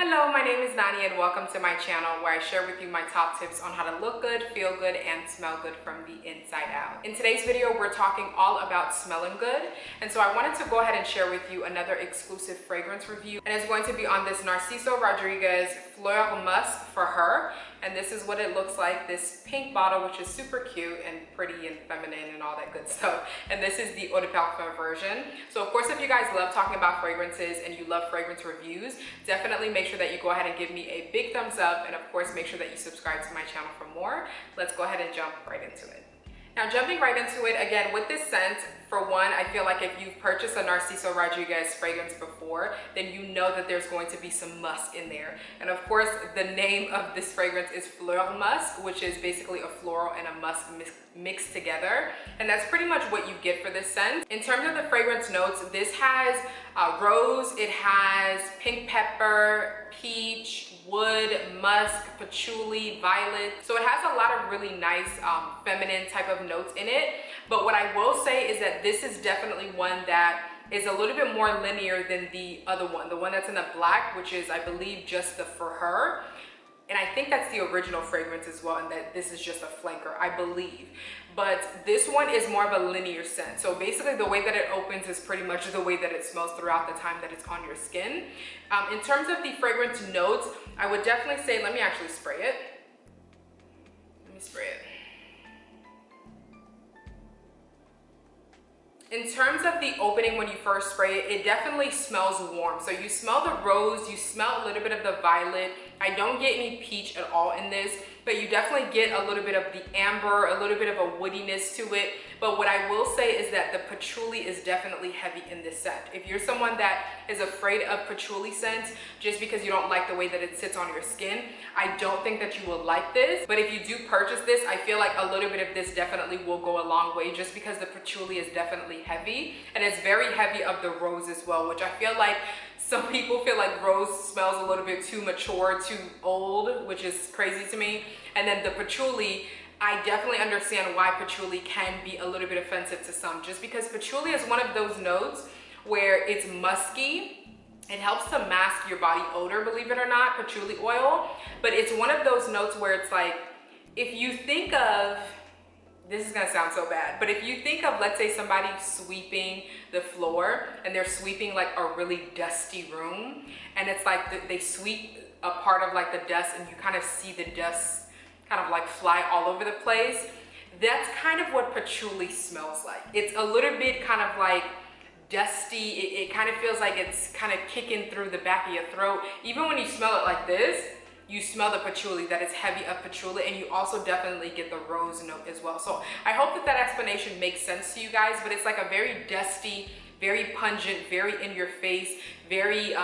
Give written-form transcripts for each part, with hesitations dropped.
Hello, my name is Nani and welcome to my channel where I share with you my top tips on how to look good, feel good, and smell good from the inside out. In today's video, we're talking all about smelling good. And so I wanted to go ahead and share with you another exclusive fragrance review. And it's going to be on this Narciso Rodriguez Fleur Musc for her. And this is what it looks like, this pink bottle, which is super cute and pretty and feminine and all that good stuff. And this is the Eau de Parfum version. So of course, if you guys love talking about fragrances and you love fragrance reviews, definitely make sure that you go ahead and give me a big thumbs up. And of course, make sure that you subscribe to my channel for more. Let's go ahead and jump right into it. Now, jumping right into it, again, with this scent, for one, I feel like if you've purchased a Narciso Rodriguez fragrance before, then you know that there's going to be some musk in there. And of course, the name of this fragrance is Fleur Musc, which is basically a floral and a musk mixed together. And that's pretty much what you get for this scent. In terms of the fragrance notes, this has rose, it has pink pepper, peach, wood, musk, patchouli, violet. So it has a lot of really nice feminine type of notes in it. But what I will say is that this is definitely one that is a little bit more linear than the other one. The one that's in the black, which is, I believe, just the For Her. And I think that's the original fragrance as well, and that this is just a flanker, I believe. But this one is more of a linear scent. So basically the way that it opens is pretty much the way that it smells throughout the time that it's on your skin. In terms of the fragrance notes, I would definitely say, let me actually spray it. Let me spray it. In terms of the opening when you first spray it, it definitely smells warm. So you smell the rose, you smell a little bit of the violet. I don't get any peach at all in this, but you definitely get a little bit of the amber, a little bit of a woodiness to it. But what I will say is that the patchouli is definitely heavy in this scent. If you're someone that is afraid of patchouli scents just because you don't like the way that it sits on your skin, I don't think that you will like this. But if you do purchase this, I feel like a little bit of this definitely will go a long way, just because the patchouli is definitely heavy, and it's very heavy of the rose as well, which I feel like some people feel like rose smells a little bit too mature, too old, which is crazy to me. And then the patchouli, I definitely understand why patchouli can be a little bit offensive to some, just because patchouli is one of those notes where it's musky. It helps to mask your body odor, believe it or not, patchouli oil. But it's one of those notes where it's like, if you think of, this is gonna sound so bad, but if you think of, let's say, somebody sweeping the floor and they're sweeping like a really dusty room, and it's like they sweep a part of like the dust and you kind of see the dust kind of like fly all over the place. That's kind of what patchouli smells like. It's a little bit kind of like dusty. It kind of feels like it's kind of kicking through the back of your throat. Even when you smell it like this, you smell the patchouli, that is heavy of patchouli, and you also definitely get the rose note as well. So I hope that that explanation makes sense to you guys, but it's like a very dusty, very pungent, very in your face, very,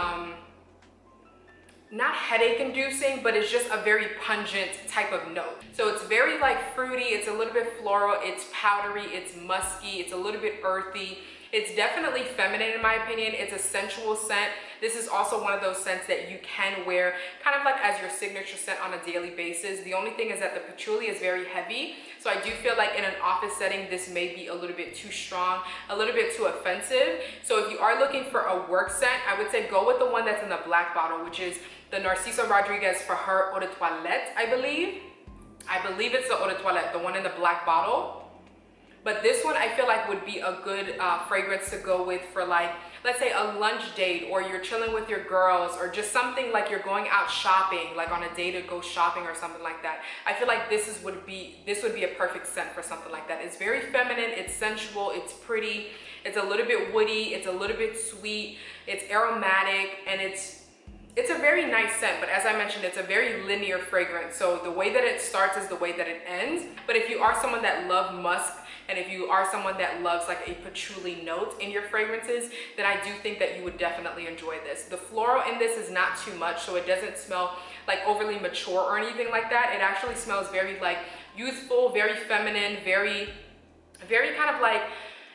not headache inducing, but it's just a very pungent type of note. So it's very like fruity, it's a little bit floral, it's powdery, it's musky, it's a little bit earthy. It's definitely feminine in my opinion. It's a sensual scent. This is also one of those scents that you can wear kind of like as your signature scent on a daily basis. The only thing is that the patchouli is very heavy. So I do feel like in an office setting, this may be a little bit too strong, a little bit too offensive. So if you are looking for a work scent, I would say go with the one that's in the black bottle, which is the Narciso Rodriguez For Her Eau de Toilette, I believe. I believe it's the Eau de Toilette, the one in the black bottle. But this one I feel like would be a good fragrance to go with for, like, let's say a lunch date, or you're chilling with your girls, or just something like you're going out shopping, like on a day to go shopping or something like that. I feel like this would be a perfect scent for something like that. It's very feminine, it's sensual, it's pretty, it's a little bit woody, it's a little bit sweet, it's aromatic, and it's a very nice scent. But as I mentioned, it's a very linear fragrance. So the way that it starts is the way that it ends. But if you are someone that loves musk, and if you are someone that loves like a patchouli note in your fragrances, then I do think that you would definitely enjoy this. The floral in this is not too much, so it doesn't smell like overly mature or anything like that. It actually smells very like youthful, very feminine, very kind of like,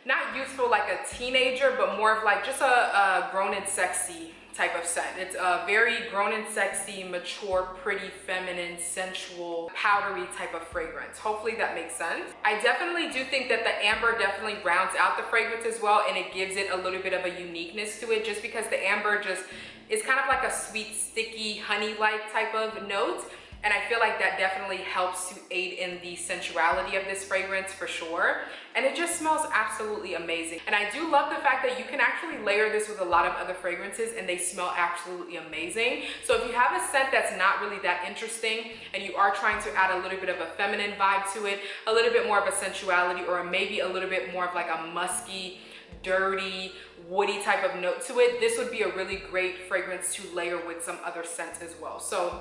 not youthful like a teenager, but more of like just a grown and sexy type of scent. It's a very grown and sexy, mature, pretty, feminine, sensual, powdery type of fragrance. Hopefully that makes sense. I definitely do think that the amber definitely rounds out the fragrance as well, and it gives it a little bit of a uniqueness to it, just because the amber just is kind of like a sweet, sticky, honey-like type of note. And I feel like that definitely helps to aid in the sensuality of this fragrance for sure. And it just smells absolutely amazing. And I do love the fact that you can actually layer this with a lot of other fragrances and they smell absolutely amazing. So if you have a scent that's not really that interesting and you are trying to add a little bit of a feminine vibe to it, a little bit more of a sensuality, or maybe a little bit more of like a musky, dirty, woody type of note to it, this would be a really great fragrance to layer with some other scents as well. So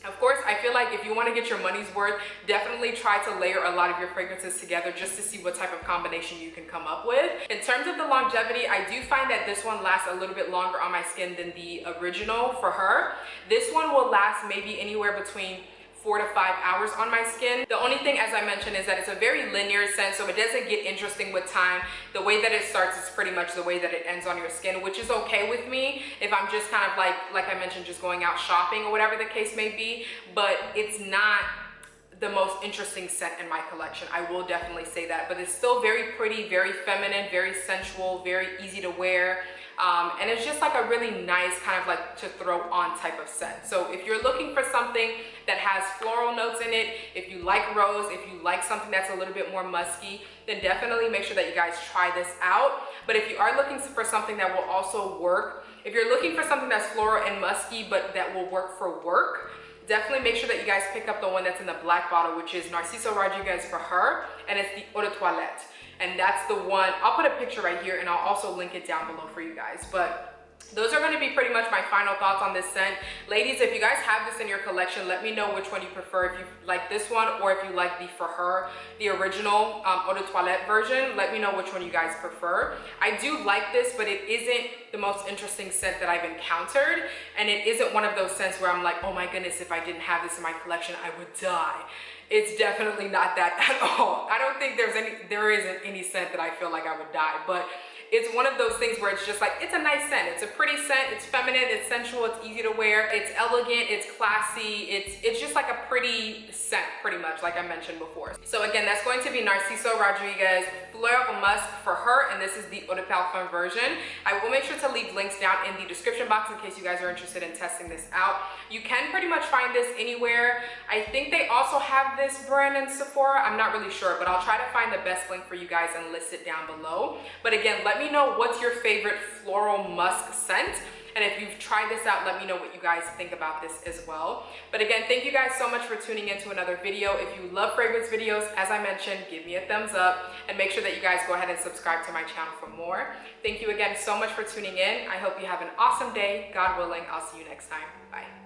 of course, I feel like if you want to get your money's worth, definitely try to layer a lot of your fragrances together just to see what type of combination you can come up with. In terms of the longevity, I do find that this one lasts a little bit longer on my skin than the original for her. This one will last maybe anywhere between 4 to 5 hours on my skin. The only thing, as I mentioned, is that it's a very linear scent, so it doesn't get interesting with time. The way that it starts is pretty much the way that it ends on your skin, which is okay with me if I'm just kind of like I mentioned, just going out shopping or whatever the case may be, but it's not the most interesting scent in my collection. I will definitely say that, but it's still very pretty, very feminine, very sensual, very easy to wear. And it's just like a really nice kind of like to throw on type of scent. So if you're looking for something that has floral notes in it, if you like rose, if you like something that's a little bit more musky, then definitely make sure that you guys try this out. But if you are looking for something that will also work, if you're looking for something that's floral and musky, but that will work for work, definitely make sure that you guys pick up the one that's in the black bottle, which is Narciso Rodriguez for her, and it's the Eau de Toilette. And that's the one, I'll put a picture right here and I'll also link it down below for you guys. But those are going to be pretty much my final thoughts on this scent. Ladies, if you guys have this in your collection, let me know which one you prefer. If you like this one, or if you like the For Her, the original Eau de Toilette version, let me know which one you guys prefer. I do like this, but it isn't the most interesting scent that I've encountered. And it isn't one of those scents where I'm like, oh my goodness, if I didn't have this in my collection, I would die. It's definitely not that at all. I don't think there isn't any scent that I feel like I would die, but it's one of those things where it's just like, it's a nice scent. It's a pretty scent, it's feminine, it's sensual, it's easy to wear, it's elegant, it's classy, it's just like a pretty scent, pretty much, like I mentioned before. So again, that's going to be Narciso Rodriguez Fleur Musc for her, and this is the Eau de Parfum version. I will make sure to leave links down in the description box in case you guys are interested in testing this out. You can pretty much find this anywhere. I think they also have this brand in Sephora. I'm not really sure, but I'll try to find the best link for you guys and list it down below. But again, let me know what's your favorite floral musk scent. And if you've tried this out, let me know what you guys think about this as well. But again, thank you guys so much for tuning into another video. If you love fragrance videos, as I mentioned, give me a thumbs up and make sure that you guys go ahead and subscribe to my channel for more. Thank you again so much for tuning in. I hope you have an awesome day. God willing, I'll see you next time. Bye.